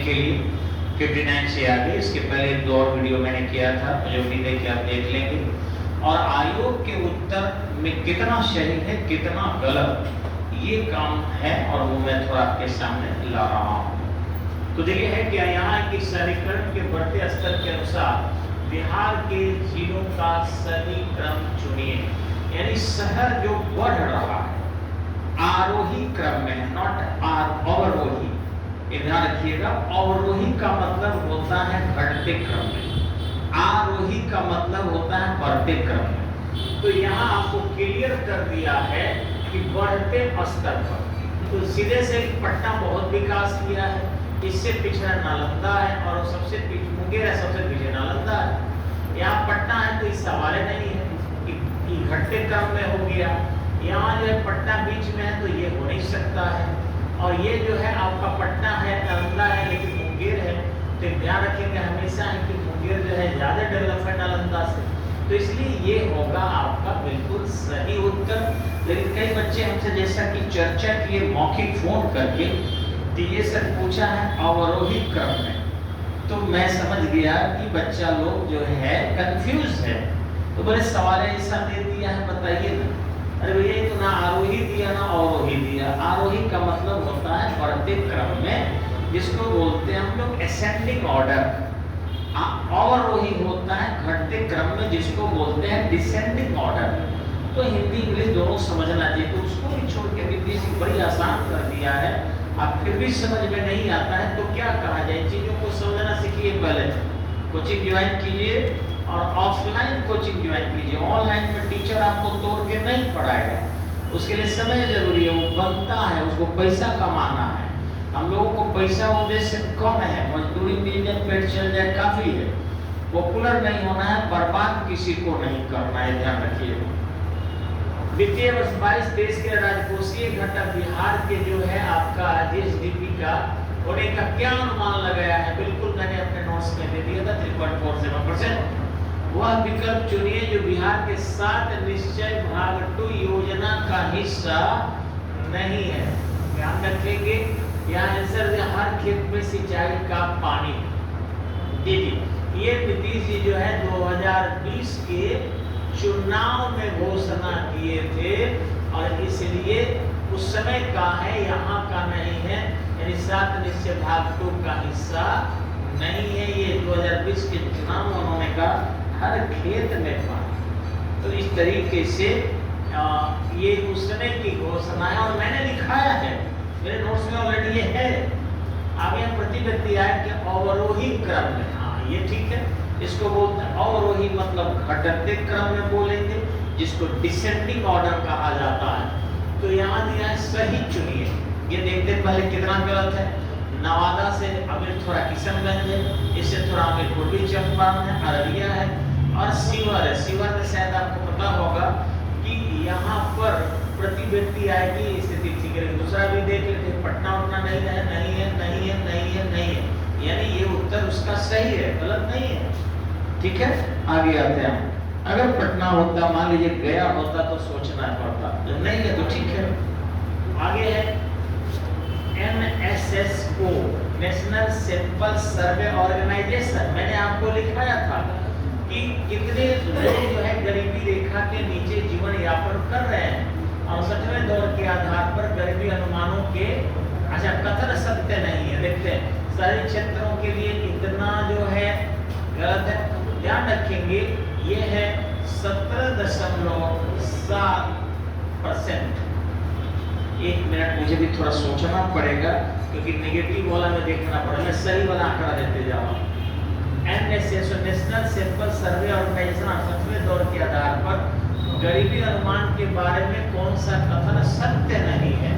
के लिए 59 से आगे। इसके पहले 2 और वीडियो मैंने किया था, मुझे उम्मीद है कि आप देख लेंगे। और आयोग के उत्तर में कितना सही है कितना गलत, ये काम है और वो मैं थोड़ा आपके सामने ला रहा हूँ। तो देखिए है क्या, यहाँ की शहरीकरण के बढ़ते स्तर के अनुसार बिहार के जिलों का सही क्रम चुनिए। यानी शहर जो बढ़ रहा है आरोही क्रम में, नॉट अवरोही। ध्यान रखिएगा, अवरोही का मतलब होता है घटते क्रम में, आरोही का मतलब होता है बढ़ते क्रम में। तो यहाँ आपको क्लियर कर दिया है कि बढ़ते स्तर पर, तो सीधे से पटना बहुत विकास किया है, इससे पिछड़ा नालंदा है और सबसे मुंगेर है, सबसे पीछे नालंदा है। यहाँ पटना है तो इस सवाल नहीं है कि घटते क्रम में हो गया। यहाँ जो है पटना बीच में है तो ये हो नहीं सकता है। और ये जो है आपका पटना है, नालंदा है, लेकिन मुंगेर है, तो ध्यान रखेंगे हमेशा है कि मुंगेर जो है ज्यादा डेवलप है नालंदा से, तो इसलिए ये होगा आपका बिल्कुल सही उत्तर। लेकिन कई बच्चे हमसे जैसा कि चर्चा किए मौखिक फोन करके, तो ये सर पूछा है अवरोही क्रम में, तो मैं समझ गया कि बच्चा लोग जो है कंफ्यूज है। तो बोले सवाल ऐसा दे दिया है, बताइए ना। अरे भैया तो ना आरोही दिया ना अवरोही दिया। आरोही का मतलब होता है बढ़ते क्रम में, जिसको बोलते हैं हम लोग असेंडिंग ऑर्डर। अवरोही होता है घटते क्रम में, जिसको बोलते हैं डिसेंडिंग ऑर्डर। तो हिंदी इंग्लिश दोनों समझना चाहिए, तो उसको भी छोड़ के बीपीएससी बड़ी आसान कर दिया है। आप फिर भी समझ में नहीं आता है तो क्या कहा जाए, चीजों को समझना सीखिए। पहले कोचिंग ज्वाइन कीजिए और ऑफलाइन कोचिंग ज्वाइन कीजिए। ऑनलाइन में टीचर आपको तोड़ के नहीं पढ़ाएगा, उसके लिए समय जरूरी है, वो बनता है, उसको पैसा कमाना है। हम लोगों को पैसा उद्देश्य कम है, मजदूरी मिल जाए पेट चल जाए काफी है। पॉपुलर नहीं होना है, बर्बाद किसी को नहीं करना है, ध्यान रखिए। वित्तीय वर्ष 22 देश के राजकोषीय घटक बिहार के जो है आपका जीएसडीपी का होने का क्या अनुमान लगाया है, बिल्कुल मैंने अपने नोट्स में दे दिया था 3.47%। वह विकल्प चुनिए जो बिहार के 7 निश्चय भाग 2 योजना का हिस्सा नहीं है। ध्यान रखेंगे, यहाँ आंसर है हर खेत में सिंचाई का पानी। देखिए ये नीतीश जी जो है 2020 के चुनाव में घोषणा किए थे और इसलिए उस समय का है, यहाँ का नहीं है। यानी 7 निश्चय भाग 2 का हिस्सा नहीं है। ये 2020 के चुनाव में उन्होंने कहा हर खेत में पानी। तो इस तरीके से ये उस समय की घोषणा है और मैंने दिखाया है, मेरे नोट्स में ऑलरेडी ये है। आगे प्रति व्यक्ति आय के अवरोही क्रम में, हाँ ये ठीक है, इसको बोलते हैं अवरोही, मतलब घटते क्रम में बोलेंगे, जिसको डिसेंडिंग ऑर्डर कहा जाता है। तो यहाँ दिया है सही चुनिए। ये देखते पहले कितना गलत है। नवादा से अभी थोड़ा किशनगंज है, इससे थोड़ा हमें पूर्वी चंपारण है, अररिया है और सीवर है। सीवर में शायद आपको पता होगा कि यहाँ पर प्रति व्यक्ति आय की स्थिति ठीक है। दूसरा भी देख लेते, पटना उतना नहीं है, नहीं है, नहीं है, नहीं है, नहीं है। यानी ये उत्तर उसका सही है, गलत नहीं है। ठीक है, आगे आते हैं। अगर पटना होता, मान लीजिए गया होता तो सोचना पड़ता, जब नहीं है तो ठीक है। आगे है NSSO, national sample survey organisation. मैंने आपको लिखाया था कि कितने लोग जो है गरीबी रेखा के नीचे जीवन यापन कर रहे हैं और 60वें दौर के आधार पर गरीबी अनुमानों के अच्छा कथन सत्य नहीं है। देखते हैं शहरी क्षेत्रों के लिए इतना जो है गलत है। ध्यान रखेंगे ये है 17.7%। एक मिनट मुझे भी थोड़ा सोचना पड़ेगा क्योंकि नेगेटिव वाला में देखना पड़ेगा, मैं सही वाला आंकड़ा देते जाऊँ। NSSO, national sample survey organisation 60वें दौर के आधार पर गरीबी अनुमान के बारे में कौन सा कथन सत्य नहीं है।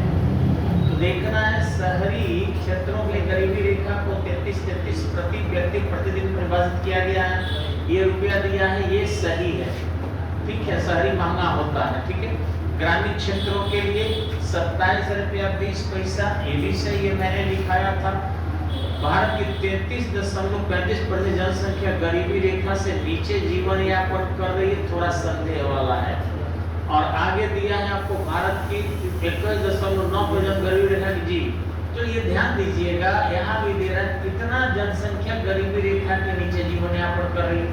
तो देखना है शहरी क्षेत्रों में गरीबी रेखा को 33 प्रति व्यक्ति प्रतिदिन परिभाषित किया गया है। ये रुपया दिया है, ये सही है, ठीक है। शहरी महंगा होता है, ठीक है। ग्रामीण क्षेत्रों के लिए 27 रुपया 20 पैसा, ये भी सही है, मैंने लिखाया था। भारत की 33.35% जनसंख्या गरीबी रेखा से नीचे जीवन यापन कर रही है, थोड़ा संदेह वाला है। और आगे दिया है आपको भारत की 21.9% गरीबी रेखा की जी। तो ये ध्यान दीजिएगा, यहाँ भी दे रहा है यापन कर रही है।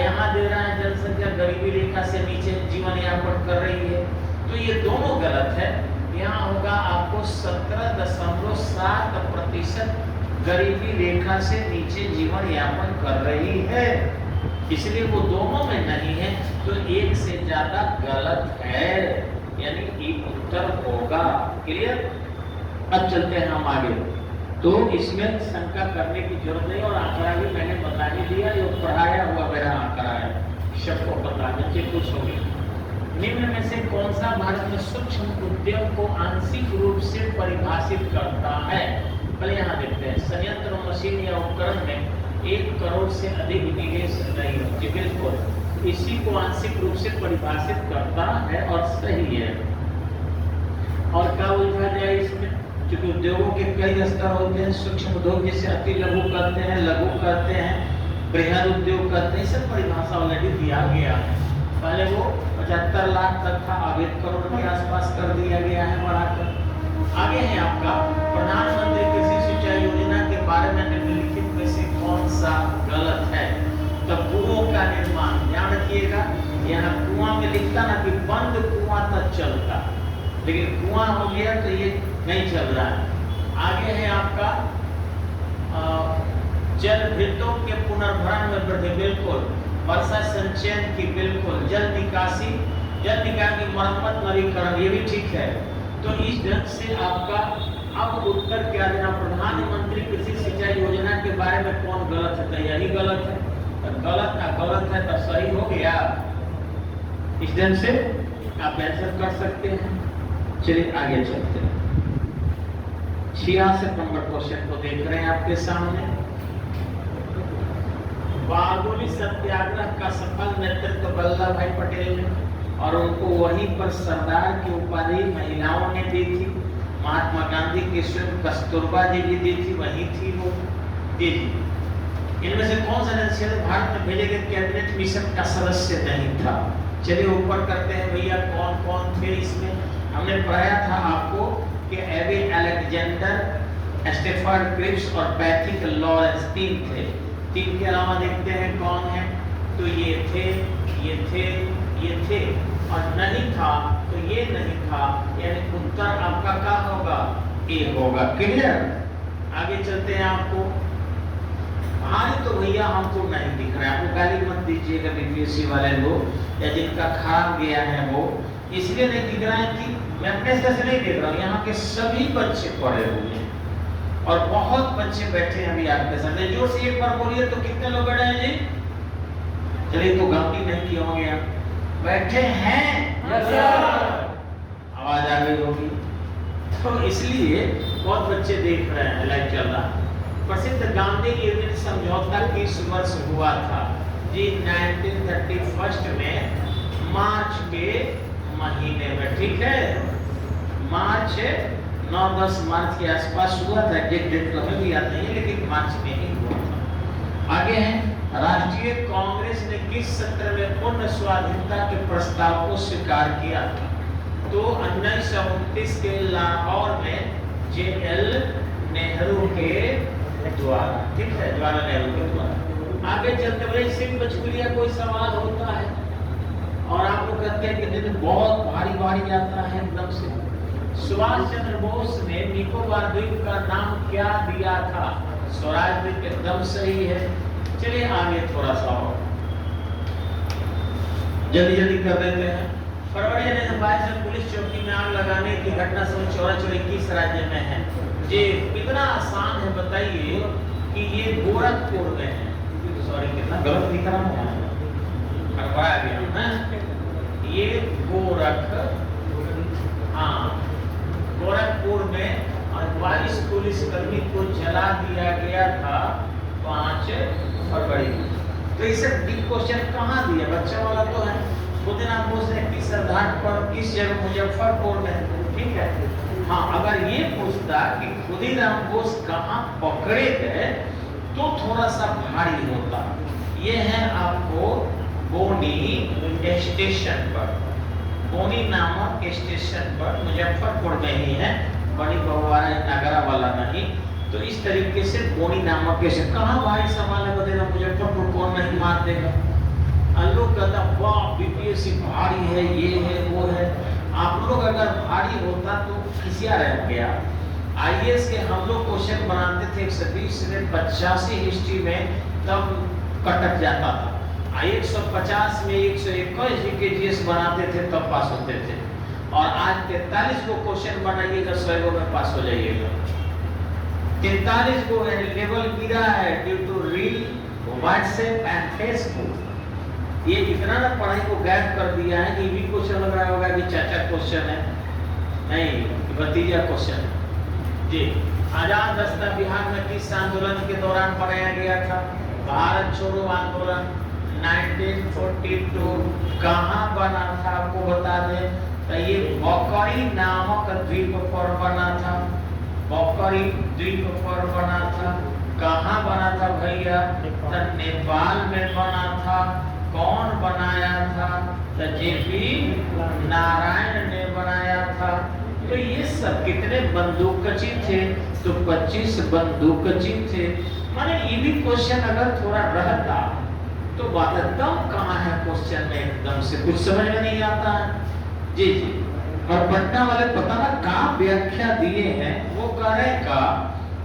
यहाँ दे रहा है जनसंख्या गरीबी रेखा से नीचे जीवन यापन कर रही है, तो ये दोनों गलत है। यहाँ होगा आपको 17.7% गरीबी रेखा से नीचे जीवन यापन कर रही है, इसलिए वो दोनों में नहीं है, तो एक से ज्यादा गलत है, यानी एक उत्तर होगा। क्लियर? अब चलते हैं हम आगे। तो इसमें शंका करने की जरूरत नहीं, और आंकड़ा भी मैंने बता ही दिया, ये पढ़ाया हुआ मेरा आंकड़ा है, सबको पता है, कुछ हो गया। निम्न में से कौन सा भारत में सूक्ष्म उद्यम को आंशिक रूप से परिभाषित करता है? पहले यहाँ देखते हैं। संयंत्र, मशीन या उपकरण में 1 करोड़ से अधिक निवेश नहीं होती, बिल्कुल इसी को आंशिक रूप से परिभाषित करता है और सही है। और क्या उलझा जाए इसमें? क्योंकि उद्योगों के कई स्तर होते हैं, सूक्ष्म उद्योग जिसे अति लघु करते हैं, लघु करते हैं, बृहद उद्योग करते हैं, सब परिभाषा ऑलरेडी दिया गया है। पहले वो 75 लाख तक था, अब 1 करोड़ के आसपास कर दिया गया है बढ़ाकर। आगे है आपका प्रधानमंत्री कृषि सिंचाई योजना के बारे में निम्नलिखित में से कौन सा गलत है? तो कुओं का निर्माण, ध्यान रखिएगा, यहाँ कुआं में लिखता ना कि बंद कुआं तक चलता, लेकिन कुआं हो गया तो ये नहीं चल रहा है। आगे है आपका जल वृत्तों के पुनर्भरण में वृद्धि, बिल्कुल। वर्षा संचयन की, बिल्कुल। जल निकासी, जल निकाय की मरम्मत, नवीकरण, ये भी ठीक है। तो इस ढंग से आपका अब उत्तर क्या देना? प्रधानमंत्री कृषि सिंचाई योजना के बारे में कौन गलत है? तो यही गलत है, तो गलत का गलत है तो सही हो गया। इस ढंग से आप आंसर कर सकते हैं। चलिए आगे चलते हैं। 66 नंबर क्वेश्चन को देख रहे हैं आपके सामने। बारडोली सत्याग्रह का सफल नेतृत्व वल्लभ भाई पटेल ने, और उनको वहीं पर सरदार की उपाधि महिलाओं ने दी थी। महात्मा गांधी की स्वयं कस्तूरबा जी भी दी थी, वही थी वो दी थी। इनमें से कौन सा सदस्य भारत में भेजे गए कैबिनेट मिशन का सदस्य नहीं था? चलिए ऊपर करते हैं भैया, कौन कौन थे इसमें? हमने पढ़ाया था आपको कि एबी अलेक्जेंडर, स्टेफर्ड क्रिप्स और पैट्रिक लॉरेंस 3 थे। 3 के अलावा देखते हैं कौन है, तो ये थे, ये थे, ये थे, और नहीं था तो ये नहीं था, यानी उत्तर आपका क्या होगा? ए होगा। क्लियर? आगे चलते हैं। आपको भारी तो भैया हमको नहीं दिख रहा है, आपको गाली मत दीजिएगा बीपीएससी वाले लोग, या जिनका खराब गया है वो इसलिए नहीं दिख रहा है कि मैं अपने से नहीं देख रहा हूँ, यहाँ के सभी बच्चे पढ़े हुए हैं और बहुत बच्चे बैठे हैं अभी आपके सामने। जोर से एक बार बोलिए तो कितने लोग बैठे हैं जी? चलिए तो गलती नहीं किया होंगे, आप बैठे हैं, आवाज आ गई होगी, तो इसलिए बहुत बच्चे देख रहे हैं, लाइव चल रहा। प्रसिद्ध गांधी इरविन समझौता किस वर्ष हुआ था जी? 1931 में मार्च के महीने में, ठीक है, मार्च 9-10 मार्च के आसपास हुआ था, एग्जैक्ट डेट तो हमें भी याद नहीं है, लेकिन मार्च में ही हुआ था। आगे है, राष्ट्रीय कांग्रेस ने किस सत्र में पूर्ण स्वाधीनता के प्रस्ताव को स्वीकार किया था? तो 1929 के लाहौर में जे.एल. नेहरू के द्वारा, ठीक है, जवाहरलाल नेहरू के द्वारा। आगे चलते हुए सिंह बचपुलिया कोई सवाल होता है और आप लोग कहते हैं कि दिन बहुत भारी भारी यात्रा है एकदम से। सुभाष चंद्र बोस ने निकोबार द्वीप का नाम क्या दिया था? स्वराज द्वीप, एकदम सही है। चलिए आगे थोड़ा सा और जल्दी जल्दी कर देते हैं। फरवरी 1922 में पुलिस चौकी में आग लगाने की घटना सन 1984 किस राज्य में है? ये कितना आसान है बताइए कि ये गोरखपुर में है। सॉरी कितना गलत लिख रहा हूँ, करवाया गया है ये गोरखपुर में, और 22 पुलिसकर्मी को जला दिया गया था 5 फरवरी। तो इसे बिग क्वेश्चन कहाँ दिया? बच्चा वाला तो है। खुदीराम बोस ने किस आधार पर किस जगह? मुजफ्फरपुर में, ठीक है। हाँ, अगर ये पूछता कि खुदीराम बोस कहाँ पकड़े गए तो थोड़ा सा भारी होता। ये है आपको बोनी स्टेशन पर, बोनी नामक स्टेशन पर, मुजफ्फरपुर में ही है, बड़ी बहुवारा नगरा वाला नहीं। तो इस तरीके से बोनी नामक कैसे कहाँ भाई सवाल है बतेगा मुजफ्फरपुर कौन नहीं मार देगा। लोग कहता वाह बीपीएससी भारी है, ये है वो है। आप लोग अगर भारी होता तो खिसिया रह गया। आईएएस के हम लोग क्वेश्चन बनाते थे 120 से 85 हिस्ट्री में, तब कटक जाता था। 150 में 121 जीके जीएस बनाते थे तब पास होते थे। और आज 43 को क्वेश्चन बनाइएगा 100 में पास हो जाइएगा। 43 को लेवल गिरा है due to reel, WhatsApp and Facebook. ये इतना ना पढ़ाई को गैप कर दिया है कि भी क्वेश्चन लग रहा होगा कि चाचा क्वेश्चन है, नहीं भतीजा क्वेश्चन है। जी, आजाद रास्ता बिहार में किस आंदोलन के दौरान बनाया गया था? भारत छोड़ो आंदोलन 1942। कहाँ बना था आपको बता दें, तो ये बकरी नामक द्वीप पर बना था। बकरी द्वीप पर बना था। कहाँ बना था भैया? तो नेपाल में बना था। कौन बनाया था? तो जेपी नारायण ने बनाया था। तो ये सब कितने बंदूकची थे? तो 25 बंदूकची थे। माने ये भी क्वेश्चन अगर थोड़ा रहता तो बात दम कहाँ है क्वेश्चन में, एकदम से कुछ समझ में नहीं आता है। जी जी, और पटना वाले पता ना कहाँ व्याख्या दिए हैं, वो कह रहे का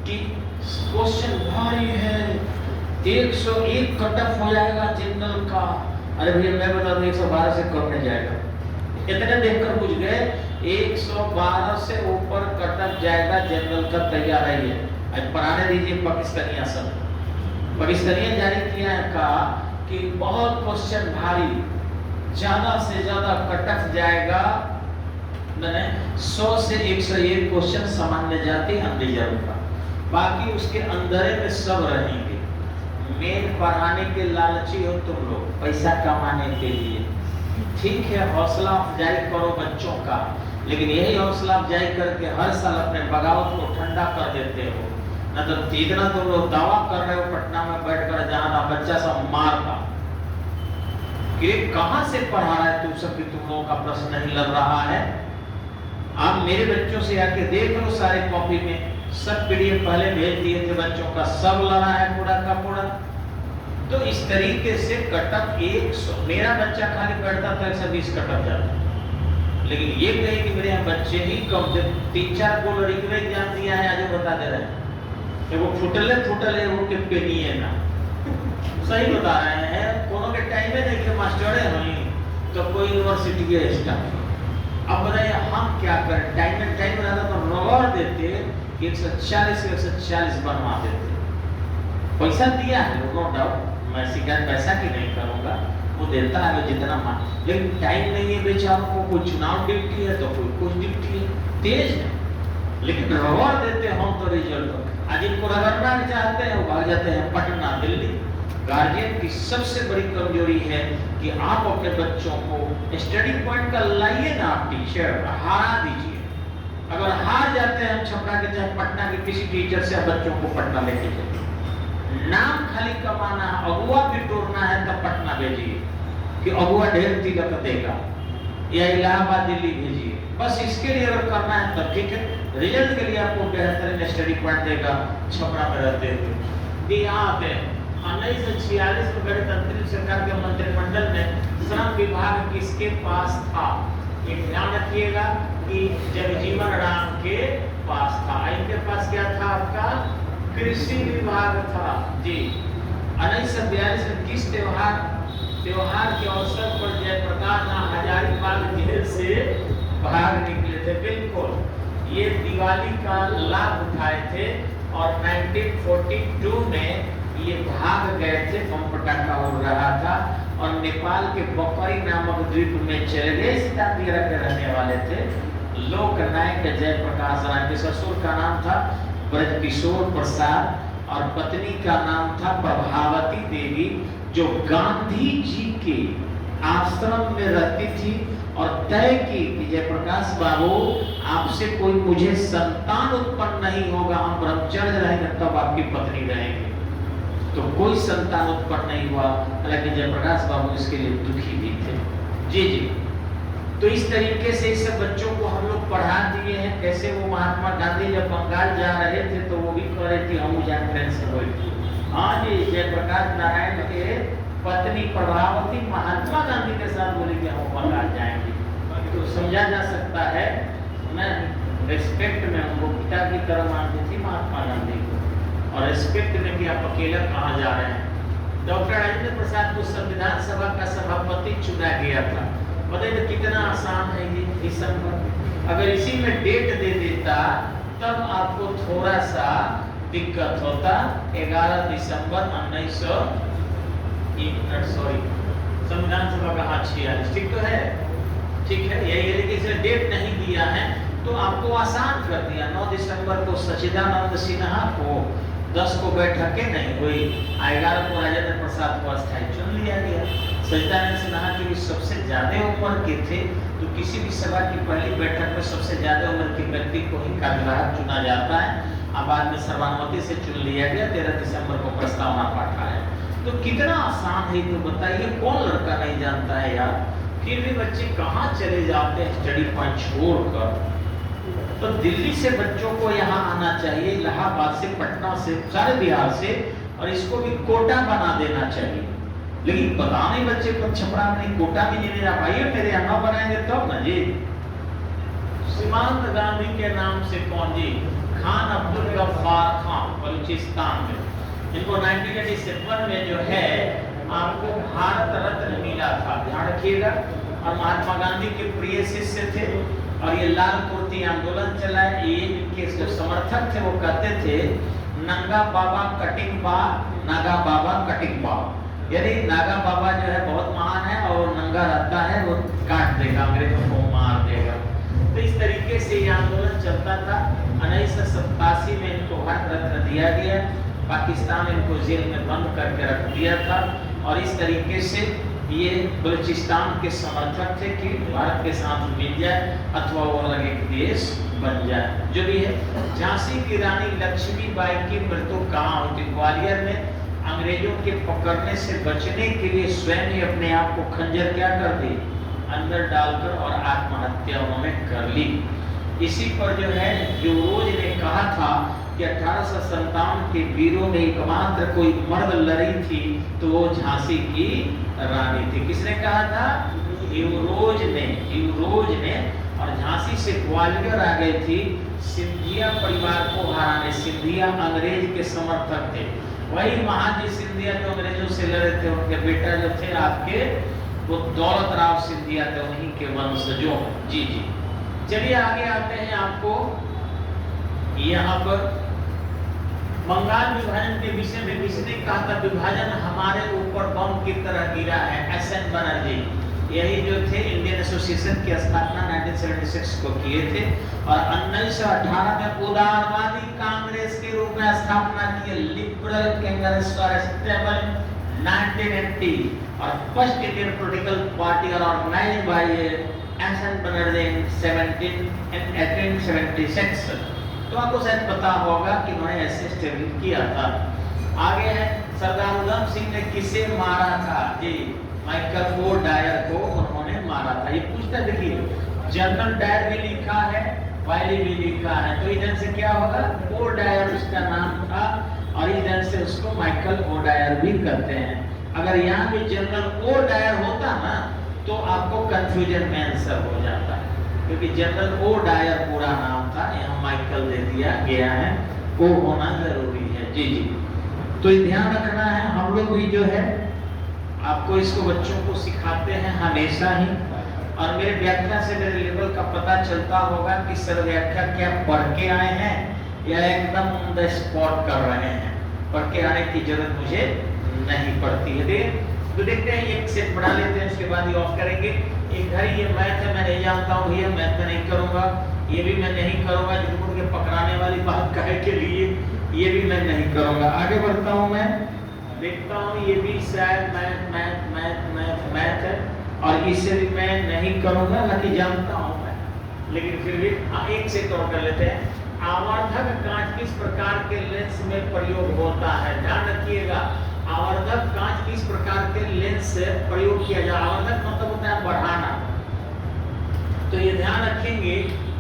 कि क्वेश्चन भारी है, 101 कटअफ हो जाएगा जनरल का। अरे भैया मैं बता दूं 112 से कम नहीं जाएगा। इतने देखकर पूछ गए 112 से ऊपर कटअफ जाएगा जनरल का, तैयार है। आज पढ़ाने दीजिए पाकिस्तानिया सब। पाकिस्तानिया जारी किया है कहा कि बहुत क्वेश्चन भारी, ज्यादा से ज्यादा कटअफ जाएगा। मैंने 100 से 101 क्वेश्चन सामान्य जाति अनरिजर्व का, बाकी उसके अंदर में सब रहेंगे। मेन पढ़ाने के लालची हो तुम लोग, पैसा कमाने के लिए। ठीक है, हौसला अफजाई करो बच्चों का, लेकिन यही हौसला अफजाई करके हर साल अपने बगावत को ठंडा कर देते हो। न तो इतना तुम लोग दावा कर रहे हो पटना में बैठकर जहाँ बच्चा सब मारता कि कहाँ से पढ़ा रहा है तुम सब, तुम लोगों का प्रश्न नहीं लग रहा है। आप मेरे बच्चों से आके देख लो, सारे कॉपी में सब पीडीएफ पहले भेज दिए थे बच्चों का, सब लड़ा है पूरा का पूरा। तो इस तरीके से कटअप 100, मेरा बच्चा खाली बैठता था 120 कटअप जाता। लेकिन ये कहे कि मेरे यहाँ बच्चे ही कम थे, 3-4 को लड़की ने एग्जाम दिया है, आज बता दे रहे हैं वो फुटले वो के पेनिए ना। सही बता रहे हैं, कोनो के टाइम में देखिए मास्टर है तो कोई यूनिवर्सिटी के स्टाफ। अब बताइए हम क्या करें, टाइम में टाइम रहता तो नगौर देते 140 से 140 बनवा देते। पैसा दिया है नो डाउट, मैं शिकायत पैसा की नहीं करूंगा, वो देता है जितना मान, लेकिन टाइम नहीं है बेचारों को। कोई चुनाव ड्यूटी है तो कोई कुछ ड्यूटी है, तेज है, लेकिन रगड़ देते हम तो रिजल्ट। आज इनको रगड़ना चाहते हैं वो भाग जाते हैं पटना दिल्ली। गार्जियन की सबसे बड़ी कमजोरी है कि आप अपने बच्चों को स्टडी पॉइंट का लाइए ना, आप टीचर हारा दीजिए। अगर हार जाते हैं हम छपरा के चाहे पटना के किसी टीचर से बच्चों को पटना लेके जाइए। नाम खाली कमाना, अगुआ भी तोड़ना है तब पटना भेजिए कि अगुआ ढेर तिलक देगा, या इलाहाबाद दिल्ली भेजिए। बस इसके लिए अगर करना है तब ठीक है, रिजल्ट के लिए आपको बेहतरीन स्टडी पॉइंट देगा। छपरा में रहते हुए यहाँ पे 1946 में गठित अंतरिम सरकार के मंत्रिमंडल में श्रम विभाग किसके पास था? ये ध्यान रखिएगा कि जगजीवन राम के पास था। इनके पास क्या था? आपका कृषि विभाग था जी। 1942 में किस त्योहार के अवसर पर जयप्रकाश हजारीबाग जेल से बाहर निकले थे? बिल्कुल, ये दिवाली का लाभ उठाए थे और 1942 में ये भाग गए थे, बम पटाखा हो रहा था और नेपाल के बकरी नामक द्वीप में चले गए। सीतापुर के रहने वाले थे लोक नायक जयप्रकाश राय के ससुर का नाम था ब्रजकिशोर प्रसाद और पत्नी का नाम था प्रभावती देवी, जो गांधी जी के आश्रम में रहती थी और तय की कि जयप्रकाश बाबू आपसे कोई मुझे संतान उत्पन्न नहीं होगा, हम ब्रह्मचर्य रहेंगे तब आपकी पत्नी रहेंगे। तो कोई संतान उत्पन्न नहीं हुआ, हालांकि जयप्रकाश बाबू इसके लिए दुखी भी थे। जी जी, तो इस तरीके से इस सब बच्चों को हम लोग पढ़ा दिए हैं। कैसे वो महात्मा गांधी जब बंगाल जा रहे थे तो वो भी कह रहे थे हम जान से बोल। हाँ जी, जयप्रकाश नारायण के पत्नी प्रभावती महात्मा गांधी के साथ बोली कि हम बंगाल जाएंगे। तो समझा जा सकता है मैं रिस्पेक्ट में उनको पिता की तरह मानती थी महात्मा गांधी को, और रिस्पेक्ट में कि आप अकेला कहाँ जा रहे हैं। डॉक्टर राजेंद्र प्रसाद को संविधान सभा का सभापति चुना गया था। बताइए तो कितना आसान है ये दिसंबर। अगर इसी में डेट दे देता तब आपको थोड़ा सा दिक्कत होता। 11 दिसंबर 1900 संविधान सभा का 46, ठीक तो है, ठीक है। यही है, लेकिन इसे डेट नहीं दिया है तो आपको आसान कर दिया। 9 दिसंबर को सच्चिदानंद सिन्हा को 10 को बैठकें नहीं हुई, 11 को राजेंद्र प्रसाद को अस्थायी चुन लिया गया। सच्चिदानंद सिन्हा की भी सबसे ज्यादा उम्र के थे, तो किसी भी सभा की पहली बैठक में सबसे ज्यादा उम्र के व्यक्ति को ही कार्यवाहक चुना जाता है। अब बाद में सर्वानुमति से चुन लिया गया। 13 दिसंबर को प्रस्तावना पाठा है। तो कितना आसान है, तो बताइए कौन लड़का नहीं जानता है यार। फिर भी बच्चे कहाँ चले जाते हैं स्टडी पॉइंट छोड़कर। तो दिल्ली से बच्चों को यहाँ आना चाहिए, इलाहाबाद से, पटना से, सारे बिहार से, और इसको भी कोटा बना देना चाहिए। लेकिन पता नहीं बच्चे को छपरा में कोटा भी नहीं रहा। भाई मेरे यहाँ बनाएंगे तब ना जी। सीमांत गांधी के नाम से कौन जी? खान अब्दुल गफ्फार खान, बलूचिस्तान में। इनको 1987 में जो है आपको भारत रत्न मिला था, ध्यान रखिएगा। और महात्मा गांधी के प्रिय शिष्य थे, और ये लाल कुर्ती आंदोलन चलाए। ये इनके जो समर्थक थे वो कहते थे नंगा बाबा कटिंग बा, नागा बाबा कटिंग बा। यानी नागा बाबा जो है बहुत महान है, और नंगा रहता है वो काट देगा, अंग्रेजों को मार देगा। तो इस तरीके से ये आंदोलन चलता था। 1987 में इनको भारत रत्न दिया गया। पाकिस्तान इनको जेल में बंद करके रख दिया था, और इस तरीके से ये बलूचिस्तान के समर्थक थे कि भारत के साथ मिल जाए अथवा वो अलग एक देश बन जाए। जो भी है, झांसी की रानी लक्ष्मीबाई की मृत्यु कहाँ हुई थी? ग्वालियर में। अंग्रेजों के पकड़ने से बचने के लिए स्वयं ही अपने आप को खंजर क्या कर दी, अंदर डालकर, और आत्महत्या उन्होंने कर ली। इसी पर जो है यूरोज ने कहा था कि 1857 के वीरों में एकमात्र कोई मर्द लड़ी थी तो वो झांसी की रानी थी। किसने कहा था? यूरोज ने। और झांसी से ग्वालियर आ गई थी सिंधिया परिवार को हराने। सिंधिया अंग्रेज के समर्थक थे। वही महाजी सिंधिया जो अंग्रेजों से लड़े थे, उनके बेटा जो थे आपके वो दौलत राव सिंधिया थे, उन्हीं के वंशजों। जी जी, चलिए आगे आते हैं। आपको यहाँ पर बंगाल विभाजन के विषय में किसने कहा था विभाजन हमारे ऊपर बम की तरह गिरा है? एस.एन. बनर्जी। यही जो थे इंडियन एसोसिएशन की स्थापना 1976 को किए थे, और 1918 में उदारवादी कांग्रेस के रूप में स्थापना की। लिबरल कांग्रेस फॉर स्टेबल 1980, और first Indian political party organised by S N. Banerjee in 1876। तो आपको शायद पता होगा कि उन्होंने ऐसे स्टेबलिश किया था। आगे है, सरदार उधम सिंह ने किसे मारा था? जी, माइकल ओ डायर को उन्होंने मारा था। ये पूछता, देखिए जनरल डायर भी लिखा है, वायली भी लिखा है, तो इधर से क्या होगा? ओ डायर उसका नाम था, और इधर से उसको माइकल ओ डायर भी कहते हैं। अगर यहाँ भी जनरल ओ डायर होता ना तो आपको कंफ्यूजन में आंसर हो जाता है, क्योंकि जनरल ओ डायर पूरा नाम था, यहाँ माइकल दे दिया गया है, वो होना जरूरी है। जी जी, तो ध्यान रखना है। हम लोग भी जो है आपको इसको बच्चों को सिखाते हैं हमेशा ही, और मेरे व्याख्या से मेरे लेवल का पता चलता होगा कि सर व्याख्या क्या पढ़ के आए हैं या एकदम ऑन द स्पॉट कर रहे हैं। पढ़ के आने की जरूरत मुझे नहीं पड़ती है। तो देखते हैं, एक सेट बढ़ा लेते हैं, उसके बाद ये ऑफ करेंगे। एक घर ये मैथ है, मैं नहीं जानता हूँ भैया, मैथ में नहीं करूँगा, ये भी मैं नहीं करूँगा, झूठ के पकड़ाने वाली बात कहे के लिए ये भी मैं नहीं करूँगा। आगे बढ़ता हूँ, मैं देखता हूँ ये भी शायद मैथ है, और इससे भी मैं नहीं करूँगा, हालांकि जानता हूँ मैं, लेकिन फिर भी एक सेट और कर लेते हैं। आवर्धक कांच किस प्रकार के लेंस में प्रयोग होता है? ध्यान रखिएगा, आवर्धक कांच किस प्रकार के लेंस से प्रयोग किया जाए? आवर्धक मतलब होता है बढ़ाना। तो ये ध्यान रखेंगे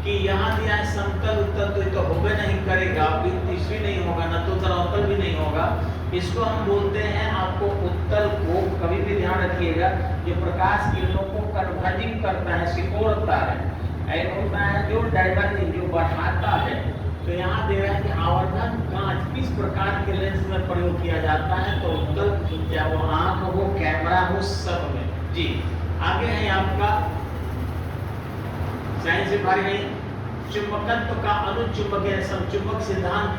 कि यहाँ दिया है समतल उत्तल, तो ये तो होबे नहीं करेगा, तीसरी नहीं होगा, न तो उत्तल भी नहीं होगा। इसको हम बोलते हैं, आपको उत्तल को कभी भी ध्यान रखिएगा, ये प्रकाश किरणों को कन्वर्जिंग करता है, सिकोड़ता है, ऐसा होता है जो डाइवर्जिंग, जो बढ़ाता है। तो यहाँ दे रहा है कि आवर्धन कांच किस प्रकार के लेंस में प्रयोग किया जाता है, तो उत्तल, चाहे वो आंख हो, कैमरा हो, सब में। जी आगे है आपका साइंस से भारी नहीं, चुंबकत्व का अनुचुंबकीय समचुंबक सिद्धांत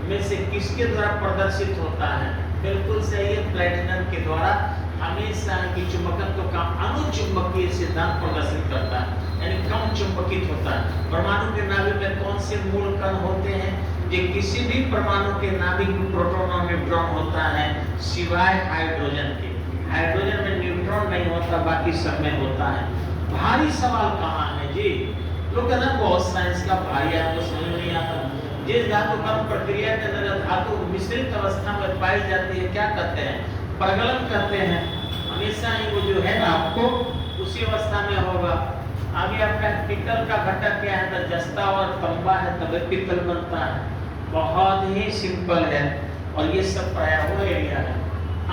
में से किसके द्वारा प्रदर्शित होता है? बिल्कुल सही है, प्लेटिनम के द्वारा। हमेशा कि चुंबकत्व का अनुचुंबकीय सिद्धांत प्रदर्शित करता है, यानी कम चुंबकित होता है। परमाणु के नाभिक में कौन से मूल कण होते हैं? ये किसी भी परमाणु के नाभिक में प्रोटॉन और न्यूट्रॉन होता है, सिवाय हाइड्रोजन के। हाइड्रोजन में न्यूट्रॉन नहीं होता, बाकी सब में होता है। भारी सवाल कहाँ है जी? लोग कहते हैं बहुत साइंस का भारी है, तो समझ नहीं आता। जिस धातु कर्म प्रक्रिया के अंदर धातु मिश्रित अवस्था में पाई जाती है, क्या कहते हैं? प्रगलन कहते हैं। हमेशा ही वो जो है ना आपको उसी अवस्था में होगा। आगे आपका पित्तल का घटक क्या है? तो जस्ता और तंबा है, तब पित्तल बनता है। बहुत ही सिंपल है, और ये सब पाया हुआ एरिया है।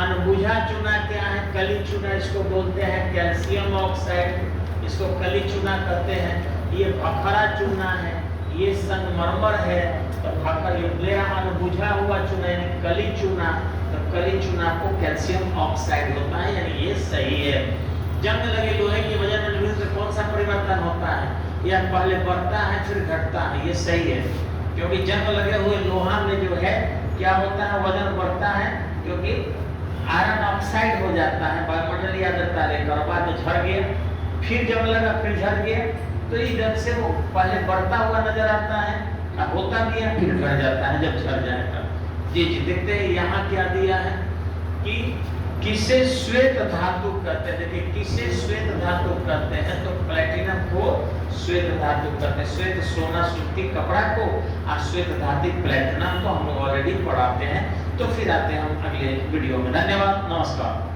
अनबुझा चूना क्या है? कली चूना इसको बोलते हैं, कैल्शियम ऑक्साइड, इसको कली चूना कहते हैं। ये भखरा चूना है, ये संगमरमर है, तो भखर ये अनबुझा हुआ चूना यानी कली चूना, तो कली चूना को कैल्शियम ऑक्साइड होता है, यानी ये सही है। जंग लगे लोहे की वजन में निम्न से कौन सा परिवर्तन होता है? यह पहले बढ़ता है फिर घटता है, ये सही है, क्योंकि जंग लगे हुए लोहा में जो है क्या होता है? वजन बढ़ता है, क्योंकि आयरन ऑक्साइड हो जाता है वायुमंडलीय आर्द्रता लेकर, बाद में झड़ गया, फिर जंग लगा, फिर झड़ गया, तो इस ढंग से वो पहले बढ़ता हुआ नजर आता है, अब होता गया, फिर घट जाता है जब झड़ जाएगा। जी जी देखते हैं यहाँ क्या दिया है कि किसे श्वेत धातु कहते हैं। देखिए किसे श्वेत धातु कहते हैं, तो प्लेटिनम को श्वेत धातु कहते हैं। श्वेत सोना सूती कपड़ा को, और श्वेत धातु प्लेटिनम को हम लोग ऑलरेडी पढ़ाते हैं। तो फिर आते हैं हम अगले वीडियो में। धन्यवाद, नमस्कार।